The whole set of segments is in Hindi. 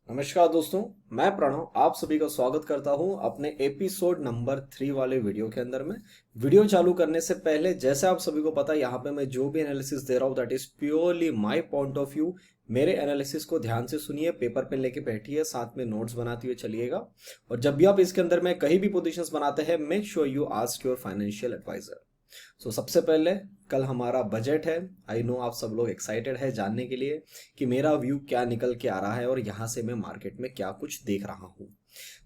नमस्कार दोस्तों, मैं प्रणव आप सभी का स्वागत करता हूं अपने एपिसोड नंबर 3 वाले वीडियो के अंदर में। वीडियो चालू करने से पहले जैसे आप सभी को पता है यहाँ पे मैं जो भी एनालिसिस दे रहा हूँ that is purely my point of view. मेरे एनालिसिस को ध्यान से सुनिए, पेपर पेन लेके बैठिए, साथ में नोट्स बनाते हुए चलिएगा। और जब भी आप इसके अंदर में कहीं भी पोजीशंस बनाते हैं make sure you ask your financial advisor. सबसे पहले कल हमारा बजट है। आई नो आप सब लोग एक्साइटेड है जानने के लिए कि मेरा व्यू क्या निकल के आ रहा है और यहाँ से मैं मार्केट में क्या कुछ देख रहा हूँ।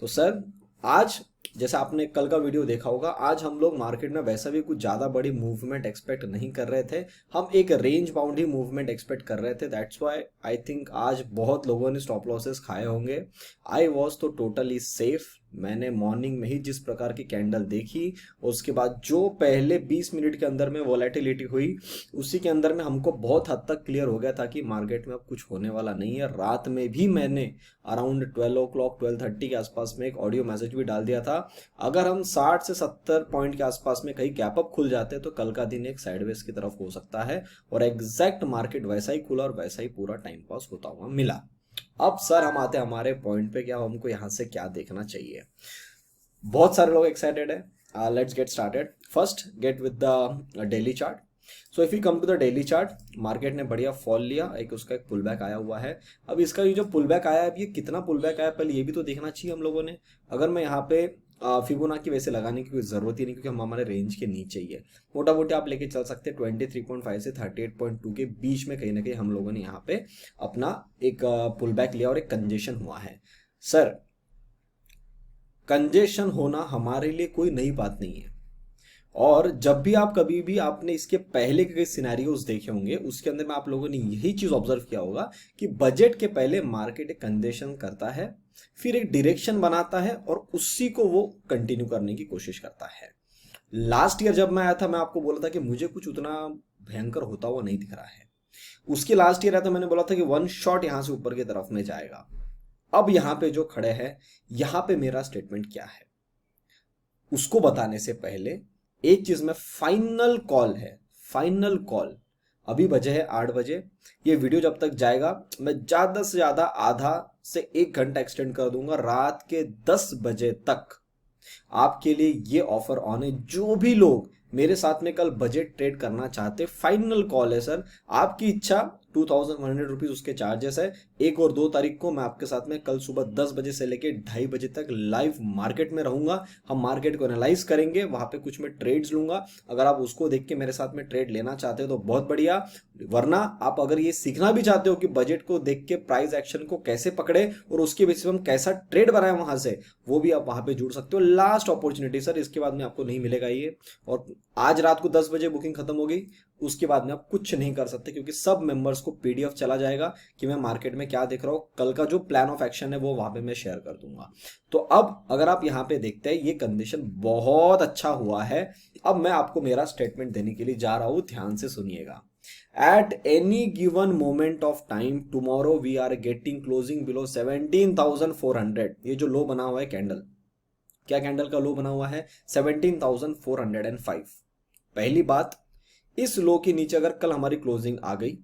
तो सर आज जैसा आपने कल का वीडियो देखा होगा, आज हम लोग मार्केट में वैसा भी कुछ ज़्यादा बड़ी मूवमेंट एक्सपेक्ट नहीं कर रहे थे। हम एक रेंज बाउंड ही मूवमेंट एक्सपेक्ट कर रहे थे। दैट्स व्हाई आई थिंक आज बहुत लोगों ने स्टॉप लॉसेस खाए होंगे। आई वॉज तो टोटली सेफ। मैंने मॉर्निंग में ही जिस प्रकार की कैंडल देखी उसके बाद जो पहले 20 मिनट के अंदर में वोलेटिलिटी हुई उसी के अंदर में हमको बहुत हद तक क्लियर हो गया था कि मार्केट में अब कुछ होने वाला नहीं है। रात में भी मैंने अराउंड 12 ओ क्लॉक 12:30 के आसपास में एक ऑडियो मैसेज भी डाल दिया था। अगर हम 60 से 70 पॉइंट के आसपास में कहीं गैप अप खुल जाते तो कल का दिन एक साइडवेज की तरफ हो सकता है और एग्जैक्ट मार्केट वैसा ही खुला और वैसा ही पूरा टाइम पास होता हुआ मिला। अब सर हम आते हैं हमारे पॉइंट पे, क्या हमको यहाँ से क्या देखना चाहिए। बहुत सारे लोग एक्साइटेड है। Let's get started. First get with the daily chart. So if you come to the daily chart, market ने बढ़िया फॉल लिया, एक उसका एक पुल बैक आया हुआ है। अब इसका ये जो पुल बैक आया है, अब ये कितना पुल बैक आया पहले ये भी तो देखना चाहिए हम लोगों ने। अगर मैं यहाँ पे फिबोनाची वैसे लगाने की कोई जरूरत ही नहीं क्योंकि हम हमारे रेंज के नीचे ही है। मोटा मोटी आप लेके चल सकते हैं 23.5 से 38.2 के बीच में कहीं ना कहीं हम लोगों ने यहाँ पे अपना एक पुल बैक लिया और एक कंजेशन हुआ है। सर कंजेशन होना हमारे लिए कोई नई बात नहीं है और जब भी आप कभी भी आपने इसके पहले के सिनेरियोज देखे होंगे उसके अंदर में आप लोगों ने यही चीज ऑब्जर्व किया होगा कि बजट के पहले मार्केट एक कंजेशन करता है, फिर एक डायरेक्शन बनाता है और उसी को वो कंटिन्यू करने की कोशिश करता है। लास्ट ईयर जब मैं आया था मैं आपको बोला था कि मुझे कुछ उतना भयंकर होता हुआ नहीं दिख रहा है। उसके लास्ट ईयर आया था मैंने बोला था कि वन शॉट यहां से ऊपर की तरफ में जाएगा। अब यहां पे जो खड़े हैं यहां पे मेरा स्टेटमेंट क्या है उसको बताने से पहले एक चीज में फाइनल कॉल है, फाइनल कॉल। अभी बजे है 8 बजे। ये वीडियो जब तक जाएगा मैं ज्यादा से ज्यादा आधा से 1 घंटा एक्सटेंड कर दूंगा, रात के 10 बजे तक आपके लिए ये ऑफर ऑन है। जो भी लोग मेरे साथ में कल बजट ट्रेड करना चाहते, फाइनल कॉल है सर, आपकी इच्छा। 2100 रुपीज उसके चार्जेस है। 1 और 2 तारीख को मैं आपके साथ में कल सुबह 10 बजे से लेके 2:30 बजे तक लाइव मार्केट में रहूंगा। हम मार्केट को एनालाइज करेंगे, वहां पे कुछ मैं ट्रेड्स लूंगा। अगर आप उसको देख के मेरे साथ में ट्रेड लेना चाहते हो तो बहुत बढ़िया, वरना आप अगर ये सीखना भी चाहते हो कि बजट को देख के प्राइस एक्शन को कैसे पकड़े और उसके बेसिस पे हम कैसा ट्रेड बनाए वहां से, वो भी आप वहां पे जुड़ सकते हो। लास्ट अपॉर्चुनिटी सर, इसके बाद में आपको नहीं मिलेगा ये। और आज रात को 10 बजे बुकिंग खत्म हो गई, उसके बाद में आप कुछ नहीं कर सकते क्योंकि सब मेंबर्स को पीडीएफ चला जाएगा कि मैं मार्केट में क्या देख रहा हूं। कल का जो प्लान ऑफ एक्शन है वो वहां पे मैं शेयर कर दूंगा। तो अब अगर आप यहां पे देखते हैं ये कंडीशन बहुत अच्छा हुआ है। अब मैं आपको मेरा स्टेटमेंट देने के लिए जा रहा हूं, ध्यान से सुनिएगा। At any given moment of time, tomorrow we are getting closing below 17,400। ये जो लो बना हुआ है कैंडल, क्या कैंडल का लो बना हुआ है 17,405। पहली बात, इस लो के नीचे अगर कल हमारी क्लोजिंग आ गई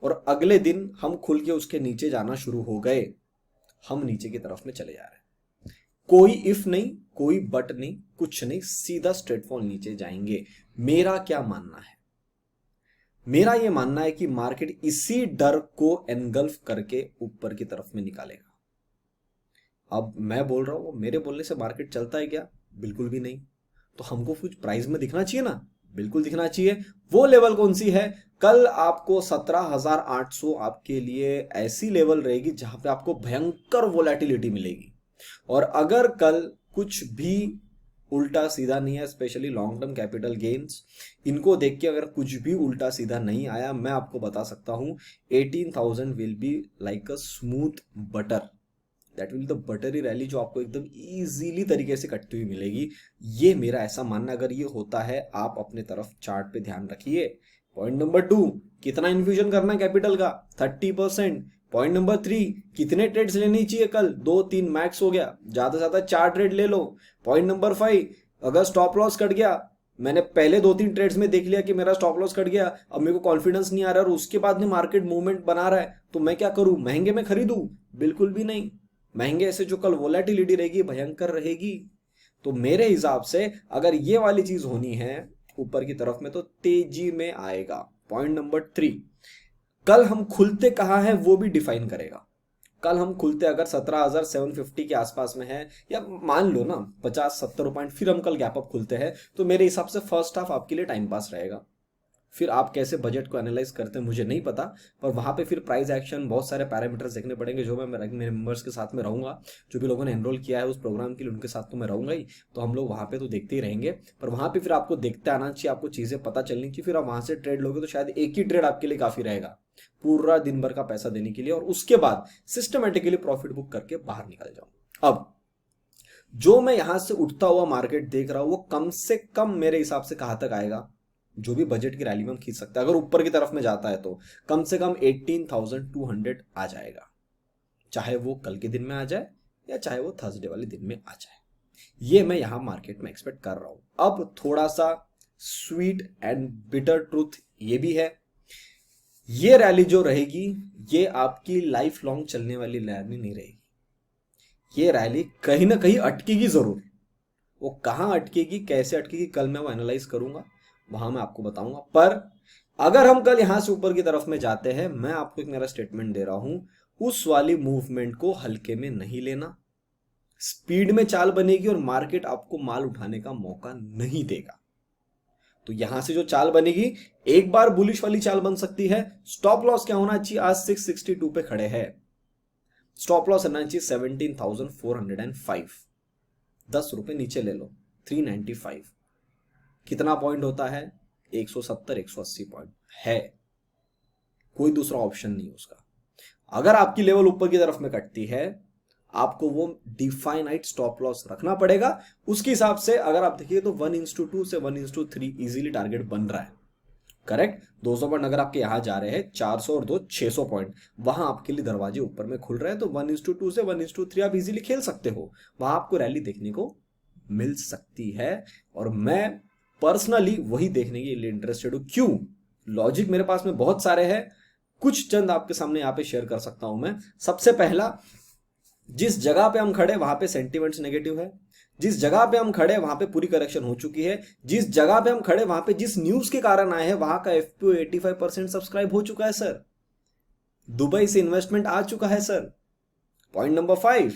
और अगले दिन हम खुल के उसके नीचे जाना शुरू हो गए, हम नीचे की तरफ में चले जा रहे हैं। कोई इफ नहीं, कोई बट नहीं, कुछ नहीं, सीधा स्ट्रेटफॉर्म नीचे जाएंगे। मेरा क्या मानना है, मेरा यह मानना है कि मार्केट इसी डर को एनगल्फ करके ऊपर की तरफ में निकालेगा। अब मैं बोल रहा हूं, मेरे बोलने से मार्केट चलता है क्या? बिल्कुल भी नहीं। तो हमको कुछ प्राइस में दिखना चाहिए ना, बिल्कुल दिखना चाहिए। वो लेवल कौन सी है? कल आपको 17,800 आपके लिए ऐसी लेवल रहेगी जहां पे आपको भयंकर वोलेटिलिटी मिलेगी। और अगर कल कुछ भी उल्टा सीधा नहीं है, specially long term capital gains, इनको देख के अगर कुछ भी उल्टा सीधा नहीं आया, मैं आपको बता सकता हूं 18,000 will be like a smooth butter. That will the buttery rally जो आपको एकदम इजीली तरीके से कटती हुई मिलेगी। ये मेरा ऐसा मानना, अगर ये होता है आप अपने तरफ चार्ट पे ध्यान रखिए। पॉइंट नंबर 2, कितना इन्फ्यूजन करना है कैपिटल का? 30%। पॉइंट नंबर 3, कितने ट्रेड्स लेनी चाहिए कल? 2-3 मैक्स हो गया, ज्यादा से ज्यादा 4 ट्रेड ले लो। पॉइंट नंबर 5, अगर स्टॉप लॉस कट गया मैंने पहले 2-3 ट्रेड्स में देख लिया कि मेरा स्टॉप लॉस कट गया, अब मेरे को कॉन्फिडेंस नहीं आ रहा और उसके बाद में मार्केट मूवमेंट बना रहा है, तो मैं क्या करूं, महंगे में खरीदूं? बिल्कुल भी नहीं। महंगे से जो कल वोलेटिलिटी रहेगी भयंकर रहेगी। तो मेरे हिसाब से अगर ये वाली चीज होनी है ऊपर की तरफ में, तो तेजी में आएगा। पॉइंट नंबर 3, कल हम खुलते कहाँ है वो भी डिफाइन करेगा। कल हम खुलते अगर 17,750 के आसपास में है, या मान लो ना 50-70 पॉइंट, फिर हम कल गैप अप खुलते हैं, तो मेरे हिसाब से फर्स्ट हाफ आपके लिए टाइम पास रहेगा। फिर आप कैसे बजट को एनालाइज करते हैं मुझे नहीं पता, पर वहां पे फिर प्राइस एक्शन, बहुत सारे पैरामीटर्स देखने पड़ेंगे, जो मैं मेरे मेंबर्स के साथ में रहूंगा, जो भी लोगों ने एनरोल किया है उस प्रोग्राम के लिए, उनके साथ तो मैं रहूंगा ही। तो हम लोग वहां पे तो देखते ही रहेंगे, पर वहां पे फिर आपको देखते आना चाहिए, आपको चीजें पता चलनी चाहिए, फिर आप वहां से ट्रेड लोगे तो शायद एक ही ट्रेड आपके लिए काफी रहेगा पूरा दिन भर का पैसा देने के लिए, और उसके बाद सिस्टमेटिकली प्रॉफिट बुक करके बाहर निकल जाओ। अब जो मैं यहां से उठता हुआ मार्केट देख रहा हूं वो कम से कम मेरे हिसाब से कहां तक आएगा, जो भी बजट की रैली में हम खींच सकते हैं, अगर ऊपर की तरफ में जाता है तो कम से कम 18,200 आ जाएगा, चाहे वो कल के दिन में आ जाए या चाहे वो थर्सडे वाले दिन में आ जाए। ये मैं यहां मार्केट में एक्सपेक्ट कर रहा हूं। अब थोड़ा सा स्वीट एंड बिटर ट्रूथ ये भी है, ये रैली जो रहेगी ये आपकी लाइफ लॉन्ग चलने वाली रैली नहीं रहेगी। ये रैली कहीं ना कहीं अटकेगी जरूर। वो कहां अटकेगी, कैसे अटकेगी, कल मैं वो एनालाइज करूंगा, वहां मैं आपको बताऊंगा। पर अगर हम कल यहां से ऊपर की तरफ में जाते हैं, मैं आपको एक मेरा स्टेटमेंट दे रहा हूं, उस वाली मूवमेंट को हल्के में नहीं लेना। स्पीड में चाल बनेगी और मार्केट आपको माल उठाने का मौका नहीं देगा। तो यहां से जो चाल बनेगी, एक बार बुलिश वाली चाल बन सकती है। स्टॉप लॉस क्या होना चाहिए, आज 662 पे खड़े हैं, स्टॉप लॉस रहना चाहिए 17,405। 10 रुपए नीचे ले लो, 395। कितना पॉइंट होता है, 170-180 पॉइंट है, कोई दूसरा ऑप्शन नहीं उसका। अगर आपकी लेवल ऊपर की तरफ में कटती है, आपको वो डिफाइनाइट स्टॉप लॉस रखना पड़ेगा। उसके हिसाब से अगर आप देखिए तो 1:2 से 1:3 इजीली टारगेट बन रहा है। करेक्ट, 200 पॉइंट अगर आपके यहां जा रहे हैं, 400 और 2 600 पॉइंट, वहां आपके लिए दरवाजे ऊपर में खुल रहे हैं, तो 1:2 से 1:3 आप इजीली खेल सकते हो, वहां आपको रैली देखने को मिल सकती है। और मैं पर्सनली वही देखने के लिए इंटरेस्टेड हूं। क्यों? लॉजिक मेरे पास में बहुत सारे हैं, कुछ चंद आपके सामने यहां पे शेयर कर सकता हूं मैं। सबसे पहला, जिस जगह पे हम खड़े वहां पे सेंटीमेंट्स नेगेटिव है, जिस जगह पे हम खड़े वहां पे पूरी करेक्शन हो चुकी है, जिस जगह पे हम खड़े वहां पे जिस न्यूज के कारण आए हैं वहां का एफपीओ 85% सब्सक्राइब हो चुका है सर, दुबई से इन्वेस्टमेंट आ चुका है सर। पॉइंट नंबर 5,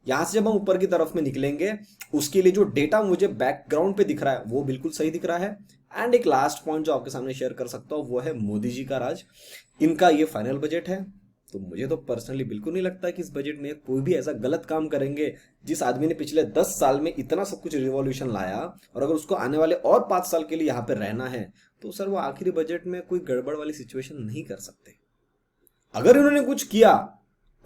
यहां से जब हम ऊपर की तरफ में निकलेंगे, उसके लिए जो डेटा मुझे बैकग्राउंड पे दिख रहा है वो बिल्कुल सही दिख रहा है। एंड एक लास्ट पॉइंट जो आपके सामने शेयर कर सकता हूं वो है मोदी जी का राज। इनका ये फाइनल बजट है, तो मुझे तो पर्सनली बिल्कुल नहीं लगता कि इस बजट में कोई भी ऐसा गलत काम करेंगे। जिस आदमी ने पिछले 10 साल में इतना सब कुछ रिवॉल्यूशन लाया, और अगर उसको आने वाले और 5 साल के लिए यहाँ पे रहना है, तो सर वो आखिरी बजट में कोई गड़बड़ वाली सिचुएशन नहीं कर सकते। अगर इन्होंने कुछ किया,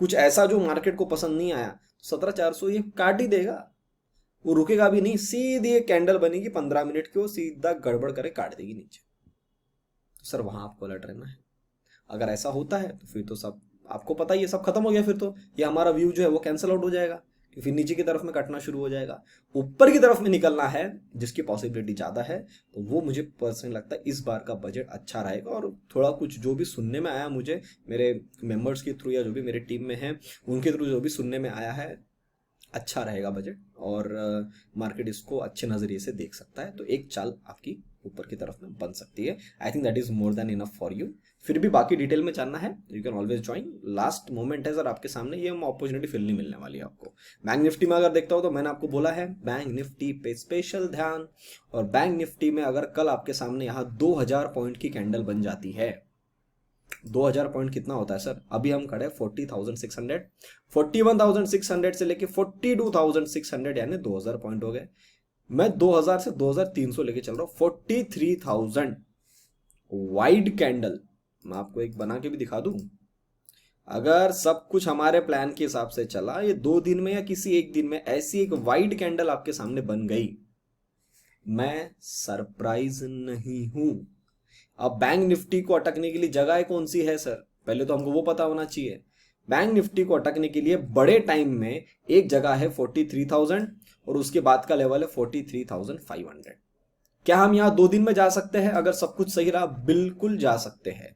कुछ ऐसा जो मार्केट को पसंद नहीं आया, 17,400 ये काट ही देगा, वो रुकेगा भी नहीं, सीधी एक कैंडल बनेगी 15 मिनट की, वो सीधा गड़बड़ करे काट देगी नीचे। तो सर वहां आपको अलर्ट रहना है। अगर ऐसा होता है तो फिर तो सब आपको पता ही है, सब खत्म हो गया, फिर तो ये हमारा व्यू जो है वो कैंसिल आउट हो जाएगा, कि फिर नीचे की तरफ में कटना शुरू हो जाएगा। ऊपर की तरफ में निकलना है जिसकी पॉसिबिलिटी ज्यादा है, तो वो मुझे पर्सनली लगता है इस बार का बजट अच्छा रहेगा। और थोड़ा कुछ जो भी सुनने में आया मुझे, मेरे मेंबर्स के थ्रू या जो भी मेरे टीम में है उनके थ्रू जो भी सुनने में आया है, अच्छा रहेगा बजट, और मार्केट इसको अच्छे नजरिए से देख सकता है। तो एक चाल आपकी ऊपर की तरफ में बन सकती है। I think that is more than enough for you. फिर भी बाकी डिटेल में जानना है, you can always join. Last moment है सर आपके सामने, ये अपॉर्चुनिटी फिर नहीं मिलने वाली है आपको। बैंक निफ्टी में अगर देखता हो तो मैंने आपको बोला है बैंक निफ्टी पे स्पेशल ध्यान। और बैंक निफ्टी में अगर कल आपके सामने यहाँ 2000 पॉइंट की कैंडल बन जाती है, 2000 पॉइंट कितना होता है सर, अभी हम खड़े 40,600, 41,600 से लेके 42,600, यानी 2000 पॉइंट हो गए। मैं 2000 से 2300 लेके चल रहा हूं, 43,000 वाइड कैंडल। मैं आपको एक बना के भी दिखा दूं, अगर सब कुछ हमारे प्लान के हिसाब से चला, ये 2 दिन में या किसी एक दिन में ऐसी एक वाइड कैंडल आपके सामने बन गई, मैं सरप्राइज नहीं हूं। अब बैंक निफ्टी को अटकने के लिए जगह कौन सी है सर, पहले तो हमको वो पता होना चाहिए। बैंक निफ्टी को अटकने के लिए बड़े टाइम में एक जगह है 43,000 और उसके बाद का लेवल है 43,500। क्या हम यहाँ 2 दिन में जा सकते हैं अगर सब कुछ सही रहा? बिल्कुल जा सकते हैं।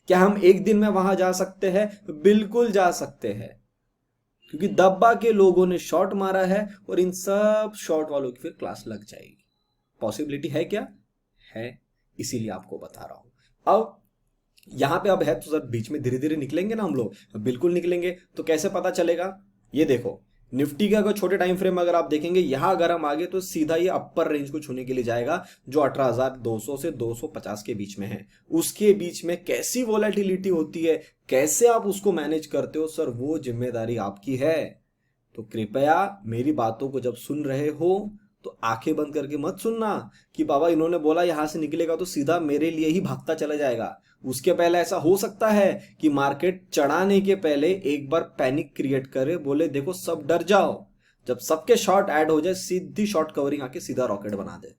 क्या हम 1 दिन में वहां जा सकते हैं? बिल्कुल जा सकते हैं, क्योंकि दब्बा के लोगों ने शॉट मारा है और इन सब शॉट वालों की फिर क्लास लग जाएगी। पॉसिबिलिटी है क्या? है, इसीलिए आपको बता रहा हूं। अब यहां पे अब है तो सर बीच में धीरे धीरे निकलेंगे ना हम लोग? बिल्कुल निकलेंगे। तो कैसे पता चलेगा? ये देखो, निफ्टी का अगर छोटे टाइम फ्रेम अगर आप देखेंगे, यहां अगर हम आगे तो सीधा ये अपर रेंज को छूने के लिए जाएगा जो 18,200 से 250 के बीच में है। उसके बीच में कैसी वोलेटिलिटी होती है, कैसे आप उसको मैनेज करते हो सर, वो जिम्मेदारी आपकी है। तो कृपया मेरी बातों को जब सुन रहे हो तो आंखें बंद करके मत सुनना कि बाबा इन्होंने बोला यहां से निकलेगा तो सीधा मेरे लिए ही भागता चला जाएगा। उसके पहले ऐसा हो सकता है कि मार्केट चढ़ाने के पहले एक बार पैनिक क्रिएट करे, बोले देखो सब डर जाओ, जब सबके शॉर्ट ऐड हो जाए सीधी शॉर्ट कवरिंग आके सीधा रॉकेट बना दे।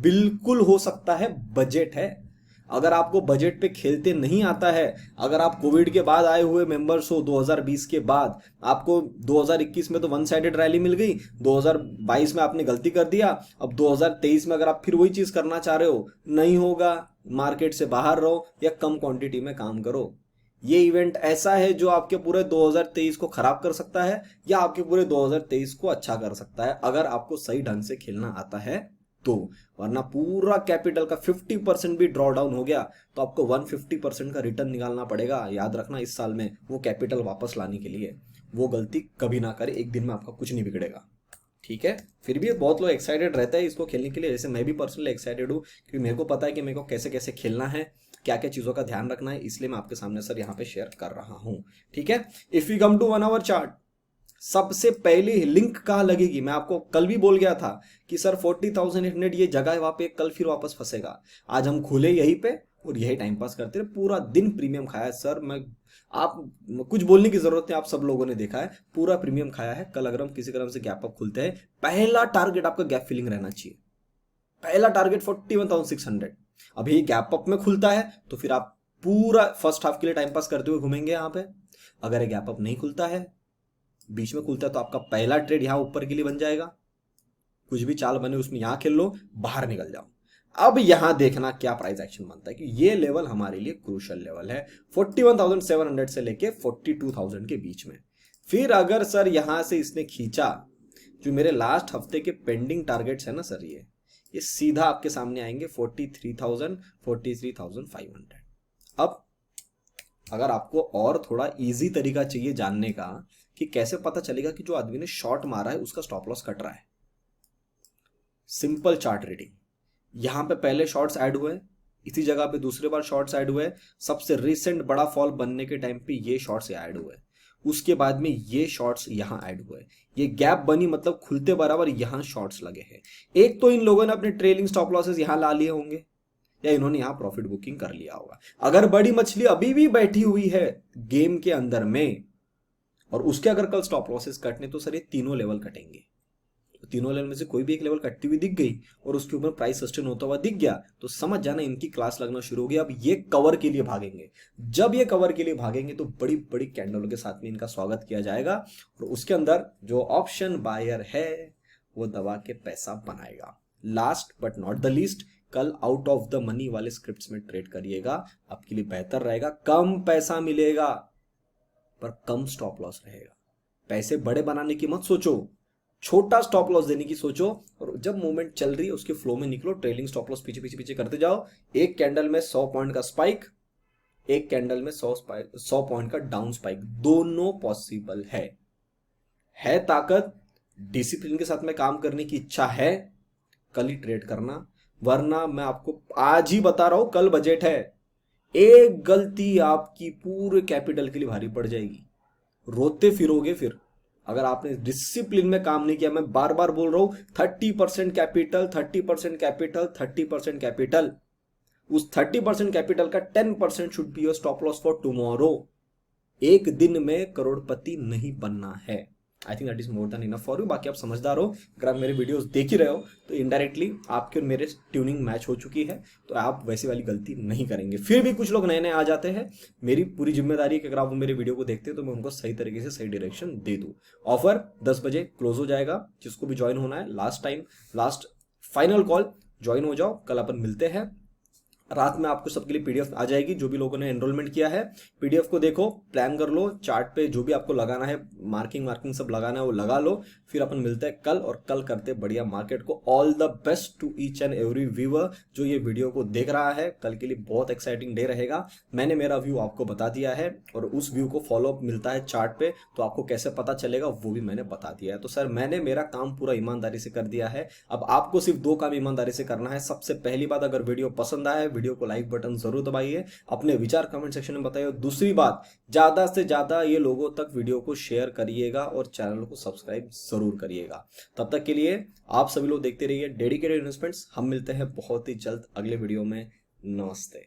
बिल्कुल हो सकता है, बजट है। अगर आपको बजट पे खेलते नहीं आता है, अगर आप कोविड के बाद आए हुए मेंबर्स हो, 2020 के बाद आपको 2021 में तो वन साइडेड रैली मिल गई, 2022 में आपने गलती कर दिया, अब 2023 में अगर आप फिर वही चीज करना चाह रहे हो, नहीं होगा। मार्केट से बाहर रहो या कम क्वांटिटी में काम करो। ये इवेंट ऐसा है जो आपके पूरे 2023 को खराब कर सकता है या आपके पूरे 2023 को अच्छा कर सकता है, अगर आपको सही ढंग से खेलना आता है तो। वरना पूरा कैपिटल का 50% भी ड्रॉ डाउन हो गया तो आपको 150% का रिटर्न निकालना पड़ेगा। याद रखना, इस साल में वो कैपिटल वापस लाने के लिए वो गलती कभी ना करे। एक दिन में आपका कुछ नहीं बिगड़ेगा, ठीक है? फिर भी बहुत लोग एक्साइटेड रहते हैं इसको खेलने के लिए, जैसे मैं भी पर्सनली एक्साइटेड हूँ, क्योंकि मेरे को पता है कि मेरे को कैसे कैसे खेलना है, क्या क्या चीज़ों का ध्यान रखना है, इसलिए मैं आपके सामने सर यहाँ पे शेयर कर रहा हूँ, ठीक है? If you come to 1 hour chart, सबसे पहले लिंक कहाँ लगेगी? मैं आपको कल भी बोल गया था कि सर 40,800 ये जगह है, वहां पे कल फिर वापस फंसेगा। आज हम खुले यहीं पे और यही टाइम पास करते रहे, पूरा दिन प्रीमियम खाया है सर। मैं आप कुछ बोलने की जरूरत नहीं, आप सब लोगों ने देखा है, पूरा प्रीमियम खाया है। कल अगर हम किसी क्रम से गैप अप खुलते हैं, पहला टारगेट आपका गैप फिलिंग रहना चाहिए। पहला टारगेट 41,600। अभी गैप अप में खुलता है तो फिर आप पूरा फर्स्ट हाफ के लिए टाइम पास करते हुए घूमेंगे यहाँ पे। अगर ये गैप अप नहीं खुलता है, बीच में खुलता है, तो आपका पहला ट्रेड यहां ऊपर के लिए बन जाएगा। कुछ भी चाल बने उसमें यहां खेल लो, बाहर निकल जाओ। अब यहां देखना क्या प्राइस एक्शन बनता है, कि ये लेवल हमारे लिए क्रूशियल लेवल है, 41,700 से लेके 42,000 के बीच में। फिर अगर सर यहां से इसने खींचा, जो मेरे लास्ट हफ्ते के पेंडिंग टारगेट्स है ना सर, ये सीधा आपके सामने आएंगे 43,000, 43,500। अब अगर आपको और थोड़ा इजी तरीका चाहिए जानने का कि कैसे पता चलेगा कि जो आदमी ने शॉर्ट मारा है उसका स्टॉप लॉस कट रहा है, सिंपल चार्ट रीडिंग। यहां पे पहले शॉर्ट्स ऐड हुए, इसी जगह पे दूसरे बार शॉर्ट्स ऐड हुए, सबसे रिसेंट बड़ा फॉल बनने के टाइम पे ये शॉर्ट्स ऐड हुए, उसके बाद में ये शॉर्ट्स यहां ऐड हुए, ये गैप बनी मतलब खुलते बराबर यहां शॉर्ट्स लगे हैं। एक तो इन लोगों ने अपने ट्रेलिंग स्टॉप लॉसेस यहां ला लिए होंगे या इन्होंने यहां प्रॉफिट बुकिंग कर लिया होगा। अगर बड़ी मछली अभी भी बैठी हुई है गेम के अंदर में और उसके अगर कल स्टॉप लॉसेस कटने, तो सर ये तीनों लेवल कटेंगे। तो तीनों लेवल में से कोई भी एक लेवल कटती हुई दिख गई और उसके ऊपर प्राइस सस्टेन होता हुआ दिख गया, तो समझ जाना इनकी क्लास लगना शुरू हो गई। अब ये कवर के लिए भागेंगे। जब ये कवर के लिए भागेंगे तो बड़ी बड़ी कैंडलों के साथ में इनका स्वागत किया जाएगा और उसके अंदर जो ऑप्शन बायर है वो दबा के पैसा बनाएगा। Last but not the least, कल आउट ऑफ द मनी वाले स्क्रिप्ट्स में ट्रेड करिएगा, आपके लिए बेहतर रहेगा। कम पैसा मिलेगा पर कम स्टॉप लॉस रहेगा। पैसे बड़े बनाने की मत सोचो, छोटा स्टॉप लॉस देने की सोचो, और जब मूवमेंट चल रही है उसके फ्लो में निकलो, ट्रेलिंग स्टॉप लॉस पीछे पीछे पीछे करते जाओ। एक कैंडल में 100 पॉइंट का स्पाइक, एक कैंडल में 100 पॉइंट का डाउन स्पाइक, दोनों पॉसिबल है ताकत, डिसिप्लिन के साथ में काम करने की इच्छा है, कल ही ट्रेड करना। वरना मैं आपको आज ही बता रहा हूं, कल बजट है, एक गलती आपकी पूरे कैपिटल के लिए भारी पड़ जाएगी, रोते फिरोगे फिर अगर आपने डिसिप्लिन में काम नहीं किया। मैं बार बार बोल रहा हूं, 30% कैपिटल, 30% कैपिटल, 30% कैपिटल, उस 30% कैपिटल का 10% should be your stop loss for tomorrow. एक दिन में करोड़पति नहीं बनना है। I think that is more than enough for you. बाकी आप समझदार हो, अगर आप मेरे वीडियोस देख ही रहे हो तो इनडायरेक्टली आपके और मेरे ट्यूनिंग मैच हो चुकी है, तो आप वैसी वाली गलती नहीं करेंगे। फिर भी कुछ लोग नए नए आ जाते हैं, मेरी पूरी जिम्मेदारी है कि अगर आप मेरे वीडियो को देखते हैं तो मैं उनको सही तरीके से सही डायरेक्शन दे दूं। ऑफर 10 बजे क्लोज हो जाएगा, जिसको भी ज्वाइन होना है, लास्ट फाइनल कॉल, ज्वाइन हो जाओ, कल अपन मिलते हैं। रात में आपको सबके लिए पीडीएफ आ जाएगी, जो भी लोगों ने एनरोलमेंट किया है पीडीएफ को देखो, प्लान कर लो, चार्ट पे जो भी आपको लगाना है, मार्किंग सब लगाना है वो लगा लो। फिर अपन मिलते हैं कल, और कल करते हैं बढ़िया मार्केट को। All the best to each and every viewer जो ये वीडियो को देख रहा है। कल के लिए बहुत एक्साइटिंग डे रहेगा। मैंने मेरा व्यू आपको बता दिया है, और उस व्यू को फॉलोअप मिलता है चार्ट पे, तो आपको कैसे पता चलेगा वो भी मैंने बता दिया है। तो सर मैंने मेरा काम पूरा ईमानदारी से कर दिया है। अब आपको सिर्फ 2 काम ईमानदारी से करना है। सबसे पहली बात, अगर वीडियो पसंद आया है, वीडियो को लाइक बटन जरूर दबाइए, अपने विचार कमेंट सेक्शन में बताइए। दूसरी बात, ज्यादा से ज्यादा ये लोगों तक वीडियो को शेयर करिएगा, और चैनल को सब्सक्राइब जरूर करिएगा। तब तक के लिए आप सभी लोग देखते रहिए डेडिकेटेड इन्वेस्टमेंट्स। हम मिलते हैं बहुत ही जल्द अगले वीडियो में। नमस्ते।